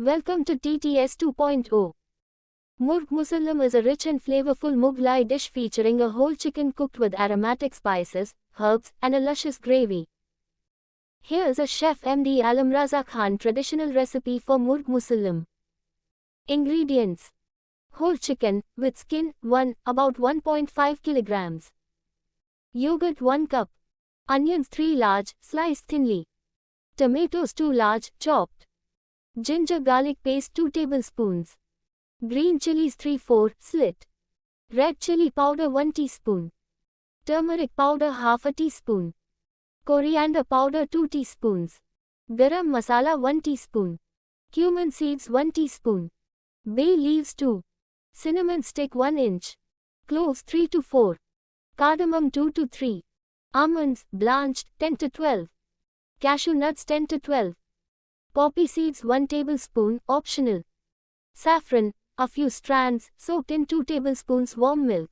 Welcome to TTS 2.0. Murgh Musallam is a rich and flavorful Mughlai dish featuring a whole chicken cooked with aromatic spices, herbs, and a luscious gravy. Here's a Chef Md Alamraza Khan traditional recipe for Murgh Musallam. Ingredients: whole chicken, with skin, 1, about 1.5 kilograms. Yogurt 1 cup. Onions 3 large, sliced thinly. Tomatoes 2 large, chopped. Ginger garlic paste 2 tablespoons. Green chilies 3-4, slit. Red chili powder 1 teaspoon. Turmeric powder half a teaspoon. Coriander powder 2 teaspoons. Garam masala 1 teaspoon. Cumin seeds 1 teaspoon. Bay leaves 2. Cinnamon stick 1 inch. Cloves 3 to 4. Cardamom 2 to 3. Almonds, blanched, 10 to 12. Cashew nuts 10 to 12. Poppy seeds 1 tablespoon, optional. Saffron, a few strands, soaked in 2 tablespoons warm milk.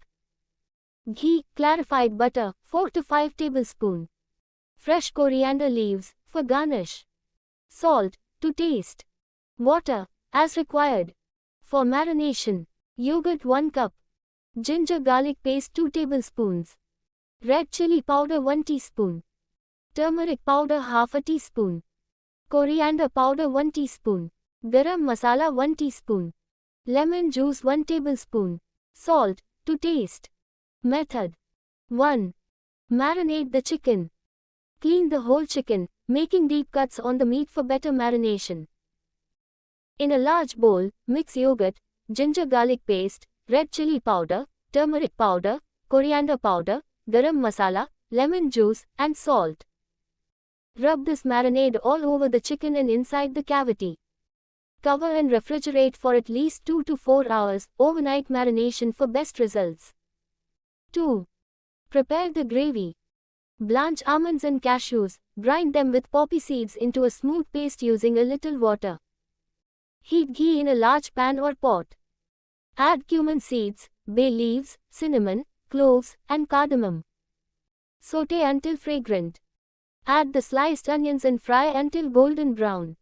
Ghee, clarified butter, 4 to 5 tablespoons. Fresh coriander leaves, for garnish. Salt, to taste. Water, as required. For marination, yogurt 1 cup. Ginger garlic paste 2 tablespoons. Red chili powder 1 teaspoon. Turmeric powder half a teaspoon. Coriander powder 1 teaspoon. Garam masala 1 teaspoon. Lemon juice 1 tablespoon. Salt, to taste. Method: 1. Marinate the chicken. Clean the whole chicken, making deep cuts on the meat for better marination. In a large bowl, mix yogurt, ginger garlic paste, red chili powder, turmeric powder, coriander powder, garam masala, lemon juice, and salt. Rub this marinade all over the chicken and inside the cavity. Cover and refrigerate for at least 2 to 4 hours, overnight marination for best results. 2. Prepare the gravy. Blanch almonds and cashews, grind them with poppy seeds into a smooth paste using a little water. Heat ghee in a large pan or pot. Add cumin seeds, bay leaves, cinnamon, cloves, and cardamom. Sauté until fragrant. Add the sliced onions and fry until golden brown.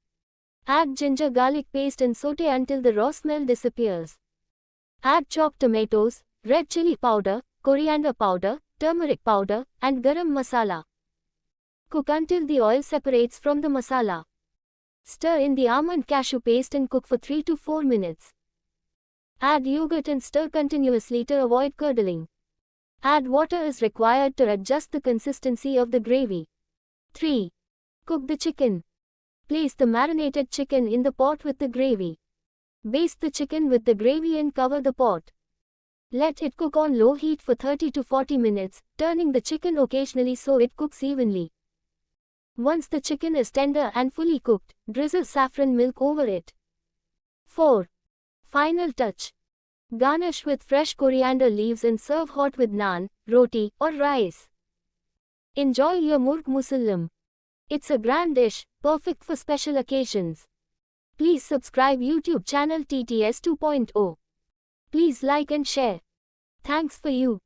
Add ginger garlic paste and sauté until the raw smell disappears. Add chopped tomatoes, red chili powder, coriander powder, turmeric powder, and garam masala. Cook until the oil separates from the masala. Stir in the almond cashew paste and cook for 3 to 4 minutes. Add yogurt and stir continuously to avoid curdling. Add water as required to adjust the consistency of the gravy. 3. Cook the chicken. Place the marinated chicken in the pot with the gravy. Baste the chicken with the gravy and cover the pot. Let it cook on low heat for 30 to 40 minutes, turning the chicken occasionally so it cooks evenly. Once the chicken is tender and fully cooked, drizzle saffron milk over it. 4. Final touch. Garnish with fresh coriander leaves and serve hot with naan, roti, or rice. Enjoy your Murgh Musallam. It's a grand dish, perfect for special occasions. Please subscribe YouTube channel TTS 2.0. Please like and share. Thanks for you.